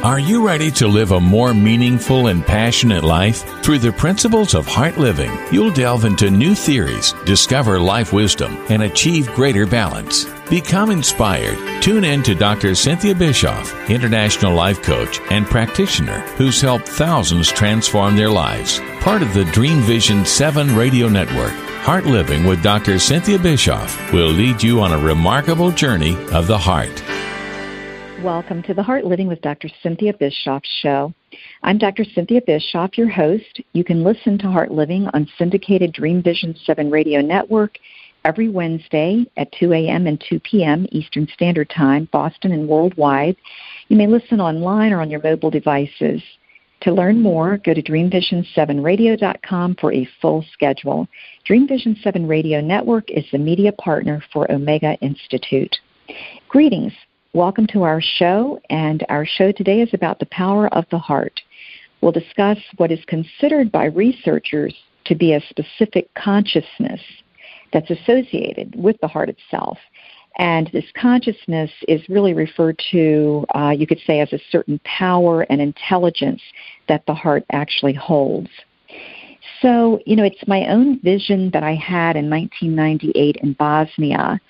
Are you ready to live a more meaningful and passionate life? Through the principles of heart living, you'll delve into new theories, discover life wisdom, and achieve greater balance. Become inspired. Tune in to Dr. Cynthia Bischoff, international life coach and practitioner who's helped thousands transform their lives. Part of the Dream Vision 7 radio network, Heart Living with Dr. Cynthia Bischoff will lead you on a remarkable journey of the heart. Welcome to the Heart Living with Dr. Cynthia Bischoff show. I'm Dr. Cynthia Bischoff, your host. You can listen to Heart Living on syndicated Dream Vision 7 radio network every Wednesday at 2 a.m. and 2 p.m. Eastern Standard Time, Boston and worldwide. You may listen online or on your mobile devices. To learn more, go to dreamvision7radio.com for a full schedule. Dream Vision 7 Radio Network is the media partner for Omega Institute. Greetings. Welcome to our show, and our show today is about the power of the heart. We'll discuss what is considered by researchers to be a specific consciousness that's associated with the heart itself. And this consciousness is really referred to, you could say, as a certain power and intelligence that the heart actually holds. So, it's my own vision that I had in 1998 in Bosnia,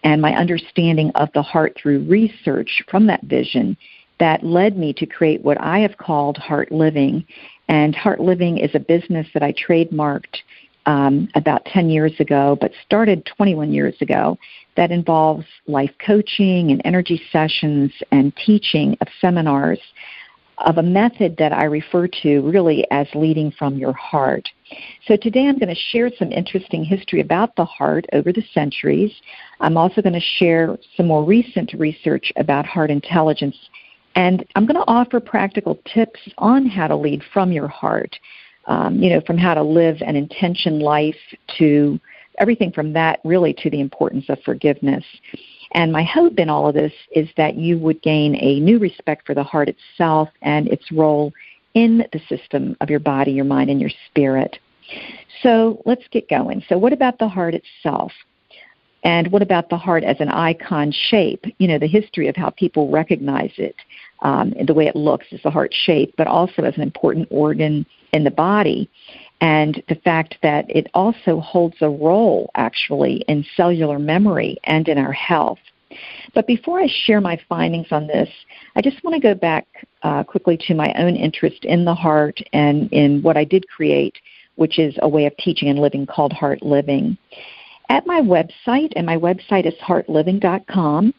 and my understanding of the heart through research from that vision that led me to create what I have called Heart Living. And Heart Living is a business that I trademarked about 10 years ago, but started 21 years ago, that involves life coaching and energy sessions and teaching of seminars of a method that I refer to really as leading from your heart. So today I'm going to share some interesting history about the heart over the centuries. I'm also going to share some more recent research about heart intelligence, and I'm going to offer practical tips on how to lead from your heart, from how to live an intention life to everything from that really to the importance of forgiveness. And my hope in all of this is that you would gain a new respect for the heart itself and its role in the system of your body, your mind, and your spirit. So let's get going. So what about the heart itself? And what about the heart as an icon shape? The history of how people recognize it, and the way it looks is the heart shape, but also as an important organ in the body. And the fact that it also holds a role, actually, in cellular memory and in our health. But before I share my findings on this, I just want to go back quickly to my own interest in the heart and in what I did create, which is a way of teaching and living called Heart Living. At my website, and my website is heartliving.com,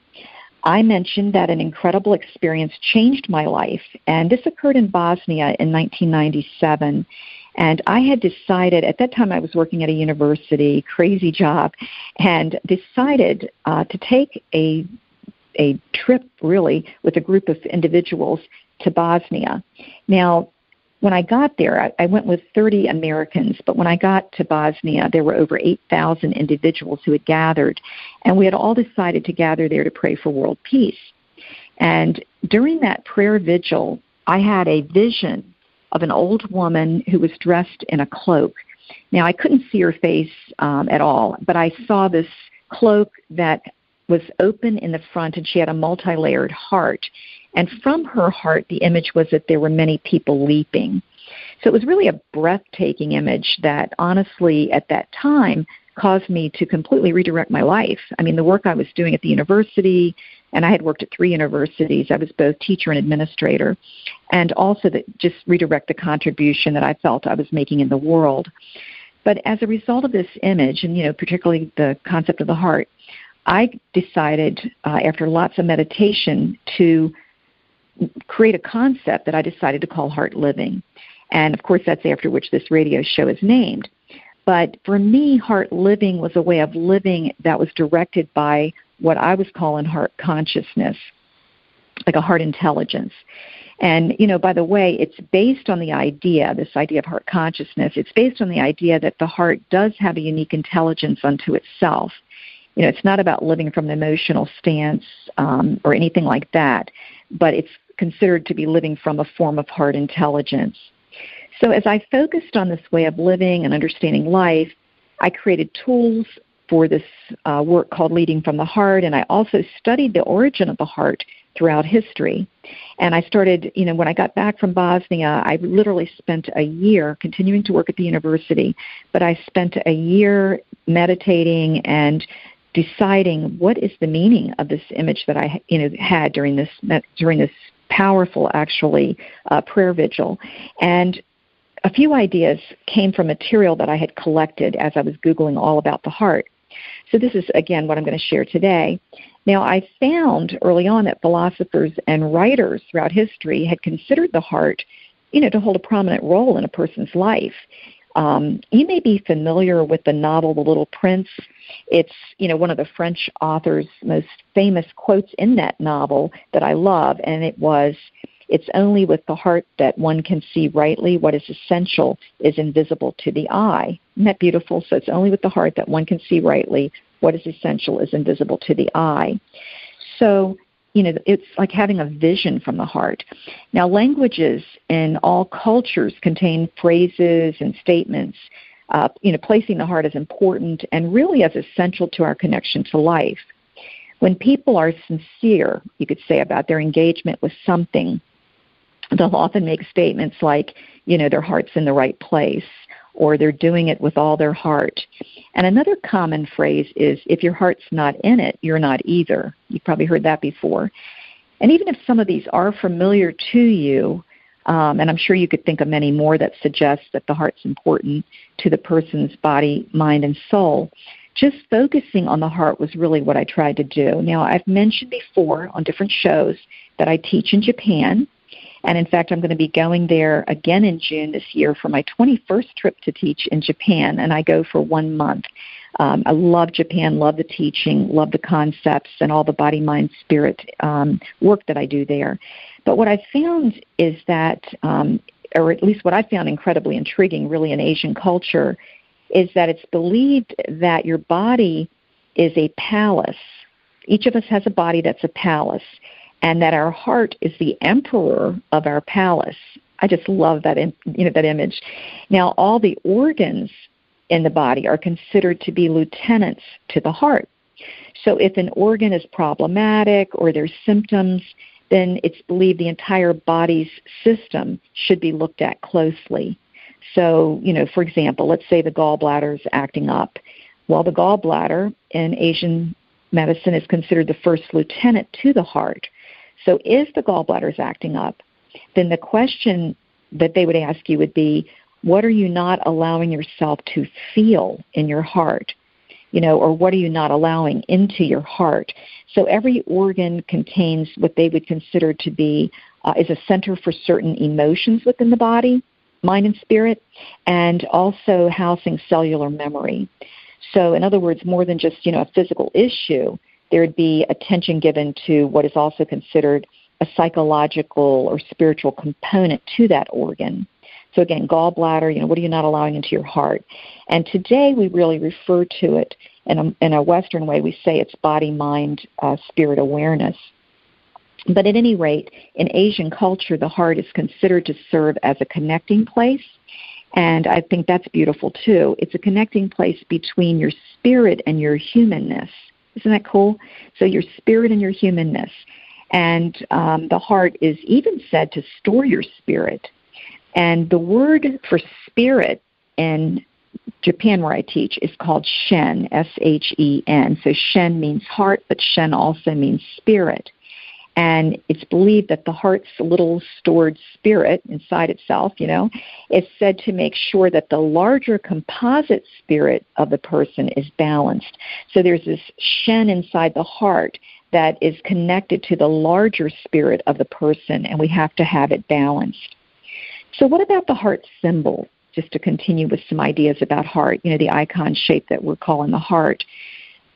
I mentioned that an incredible experience changed my life, and this occurred in Bosnia in 1997. And I had decided, at that time I was working at a university, crazy job, and decided to take a trip, really, with a group of individuals to Bosnia. Now, when I got there, I went with 30 Americans, but when I got to Bosnia, there were over 8,000 individuals who had gathered, and we had all decided to gather there to pray for world peace. And during that prayer vigil, I had a vision of an old woman who was dressed in a cloak. Now, I couldn't see her face at all, but I saw this cloak that was open in the front, and she had a multi-layered heart. And from her heart, the image was that there were many people leaping. So it was really a breathtaking image that, honestly, at that time, caused me to completely redirect my life. I mean, the work I was doing at the university, and I had worked at 3 universities. I was both teacher and administrator, and also just redirect the contribution that I felt I was making in the world. But as a result of this image, and particularly the concept of the heart, I decided, after lots of meditation, to create a concept that I decided to call Heart Living. And, of course, that's after which this radio show is named. But for me, Heart Living was a way of living that was directed by what I was calling heart consciousness, like a heart intelligence. And, by the way, it's based on the idea, this idea of heart consciousness, it's based on the idea that the heart does have a unique intelligence unto itself. It's not about living from an emotional stance or anything like that, but it's considered to be living from a form of heart intelligence. So as I focused on this way of living and understanding life, I created tools for this work called Leading from the Heart, and I also studied the origin of the heart throughout history. And I started, when I got back from Bosnia, I literally spent a year continuing to work at the university, but I spent a year meditating and deciding what is the meaning of this image that I, had during this powerful, actually, prayer vigil. And a few ideas came from material that I had collected as I was Googling all about the heart. So this is, again, what I'm going to share today. Now, I found early on that philosophers and writers throughout history had considered the heart, to hold a prominent role in a person's life. You may be familiar with the novel The Little Prince. It's, one of the French author's most famous quotes in that novel that I love, and it was, "It's only with the heart that one can see rightly. What is essential is invisible to the eye." Isn't that beautiful? So it's only with the heart that one can see rightly. What is essential is invisible to the eye. So, it's like having a vision from the heart. Now, languages in all cultures contain phrases and statements, placing the heart as important and really as essential to our connection to life. When people are sincere, you could say, about their engagement with something, they'll often make statements like, their heart's in the right place, or they're doing it with all their heart. And another common phrase is, if your heart's not in it, you're not either. You've probably heard that before. And even if some of these are familiar to you, and I'm sure you could think of many more that suggest that the heart's important to the person's body, mind, and soul, just focusing on the heart was really what I tried to do. Now, I've mentioned before on different shows that I teach in Japan. And in fact, I'm going to be going there again in June this year for my 21st trip to teach in Japan, and I go for 1 month. I love Japan, love the teaching, love the concepts, and all the body, mind, spirit work that I do there. But what I found is that, or at least what I found incredibly intriguing really in Asian culture, is that it's believed that your body is a palace. Each of us has a body that's a palace, and that our heart is the emperor of our palace. I just love that, that image. Now, all the organs in the body are considered to be lieutenants to the heart. So if an organ is problematic or there's symptoms, then it's believed the entire body's system should be looked at closely. So, for example, let's say the gallbladder is acting up. Well, the gallbladder in Asian medicine is considered the first lieutenant to the heart. So if the gallbladder is acting up, then the question that they would ask you would be, what are you not allowing yourself to feel in your heart? Or what are you not allowing into your heart? So every organ contains what they would consider to be is a center for certain emotions within the body, mind and spirit, and also housing cellular memory. So in other words, more than just, a physical issue, there would be attention given to what is also considered a psychological or spiritual component to that organ. So again, gallbladder, what are you not allowing into your heart? And today we really refer to it in a Western way. We say it's body, mind, spirit awareness. But at any rate, in Asian culture, the heart is considered to serve as a connecting place. And I think that's beautiful too. It's a connecting place between your spirit and your humanness. Isn't that cool? So your spirit and your humanness. And the heart is even said to store your spirit. And the word for spirit in Japan, where I teach, is called Shen, S-H-E-N. So Shen means heart, but Shen also means spirit. And it's believed that the heart's little stored spirit inside itself, is said to make sure that the larger composite spirit of the person is balanced. So there's this Shen inside the heart that is connected to the larger spirit of the person, and we have to have it balanced. So what about the heart symbol? Just to continue with some ideas about heart, the icon shape that we're calling the heart.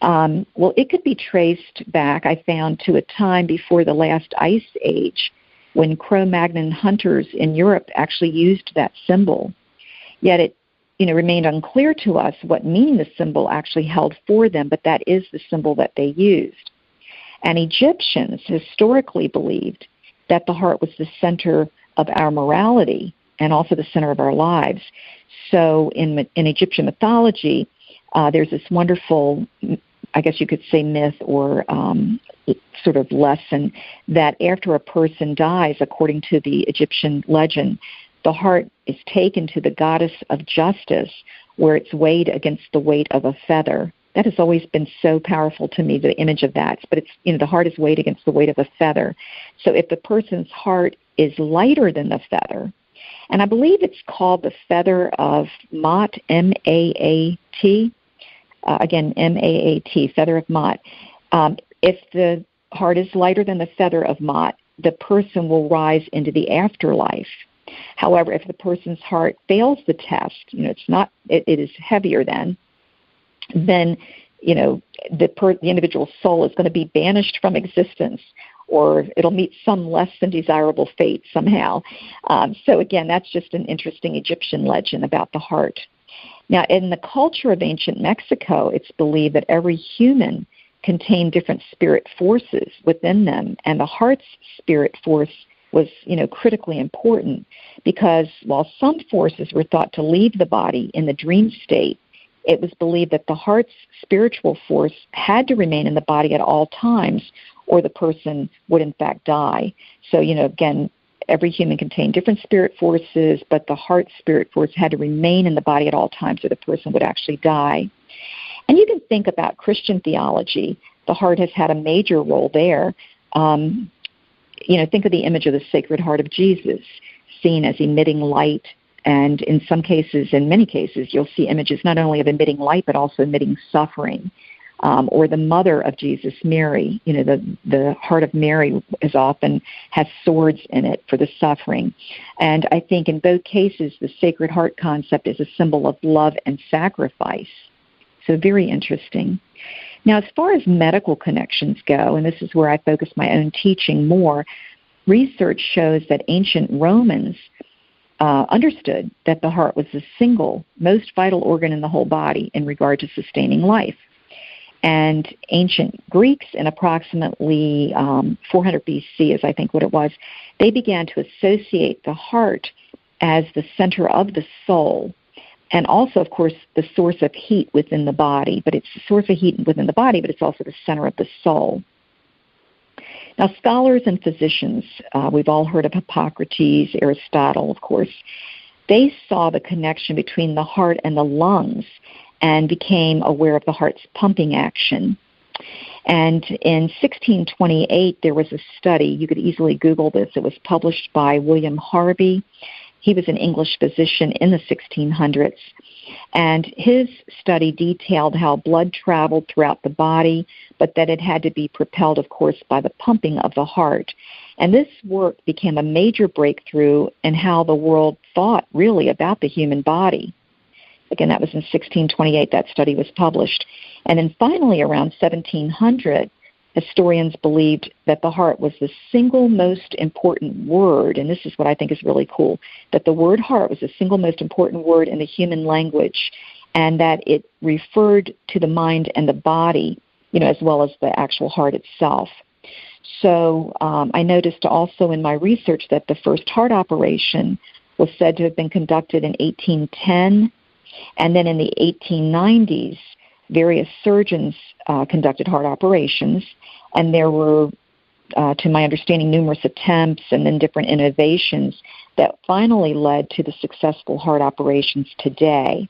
Well, it could be traced back, I found, to a time before the last ice age when Cro-Magnon hunters in Europe actually used that symbol. Yet it remained unclear to us what meaning the symbol actually held for them, but that is the symbol that they used. And Egyptians historically believed that the heart was the center of our morality and also the center of our lives. So in Egyptian mythology, there's this wonderful I guess you could say, myth or sort of lesson that after a person dies, according to the Egyptian legend, the heart is taken to the goddess of justice, where it's weighed against the weight of a feather. That has always been so powerful to me, the image of that. But it's, the heart is weighed against the weight of a feather. So if the person's heart is lighter than the feather, and I believe it's called the feather of Maat, M-A-A-T, again, M-A-A-T, feather of Maat. If the heart is lighter than the feather of Maat, the person will rise into the afterlife. However, if the person's heart fails the test, it is heavier then the individual's soul is going to be banished from existence, or it'll meet some less than desirable fate somehow. So again, that's just an interesting Egyptian legend about the heart. Now, in the culture of ancient Mexico, it's believed that every human contained different spirit forces within them, and the heart's spirit force was, critically important, because while some forces were thought to leave the body in the dream state, it was believed that the heart's spiritual force had to remain in the body at all times, or the person would in fact die. So, again, every human contained different spirit forces, but the heart's spirit force had to remain in the body at all times, or the person would actually die. And you can think about Christian theology. The heart has had a major role there. Think of the image of the Sacred Heart of Jesus, seen as emitting light. And in many cases, you'll see images not only of emitting light, but also emitting suffering. Or the mother of Jesus, Mary, the heart of Mary has swords in it for the suffering. And I think in both cases, the Sacred Heart concept is a symbol of love and sacrifice. So very interesting. Now, as far as medical connections go, and this is where I focus my own teaching more, research shows that ancient Romans understood that the heart was the single most vital organ in the whole body in regard to sustaining life. And ancient Greeks in approximately 400 BC is I think what it was, they began to associate the heart as the center of the soul, and also, of course, the source of heat within the body. But it's the source of heat within the body, but it's also the center of the soul. Now, scholars and physicians, we've all heard of Hippocrates, Aristotle, of course. They saw the connection between the heart and the lungs and became aware of the heart's pumping action. And in 1628, there was a study. You could easily Google this. It was published by William Harvey. He was an English physician in the 1600s. And his study detailed how blood traveled throughout the body, but that it had to be propelled, of course, by the pumping of the heart. And this work became a major breakthrough in how the world thought, really, about the human body. Again, that was in 1628 that study was published. And then finally, around 1700, historians believed that the heart was the single most important word, and this is what I think is really cool, that the word heart was the single most important word in the human language, and that it referred to the mind and the body, as well as the actual heart itself. So I noticed also in my research that the first heart operation was said to have been conducted in 1810, and then in the 1890s, various surgeons conducted heart operations, and there were, to my understanding, numerous attempts and then different innovations that finally led to the successful heart operations today.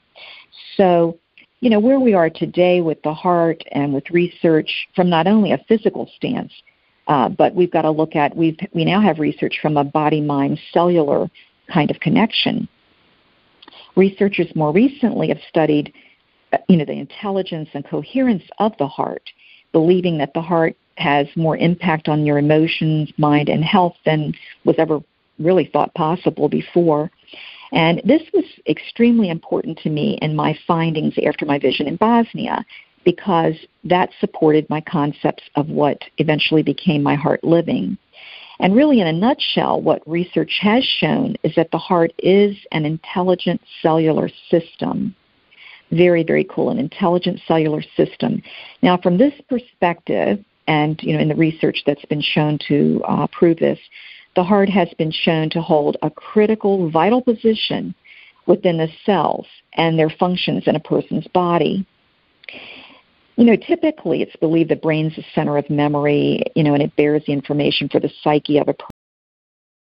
So, where we are today with the heart and with research from not only a physical stance, but we've got to look at, we now have research from a body-mind cellular kind of connection. Researchers more recently have studied the intelligence and coherence of the heart, believing that the heart has more impact on your emotions, mind, and health than was ever really thought possible before. And this was extremely important to me in my findings after my vision in Bosnia, because that supported my concepts of what eventually became my heart living. And really, in a nutshell, what research has shown is that the heart is an intelligent cellular system. Very, very cool, an intelligent cellular system. Now, from this perspective, and in the research that's been shown to prove this, the heart has been shown to hold a critical, vital position within the cells and their functions in a person's body. Typically it's believed the brain's the center of memory, and it bears the information for the psyche of a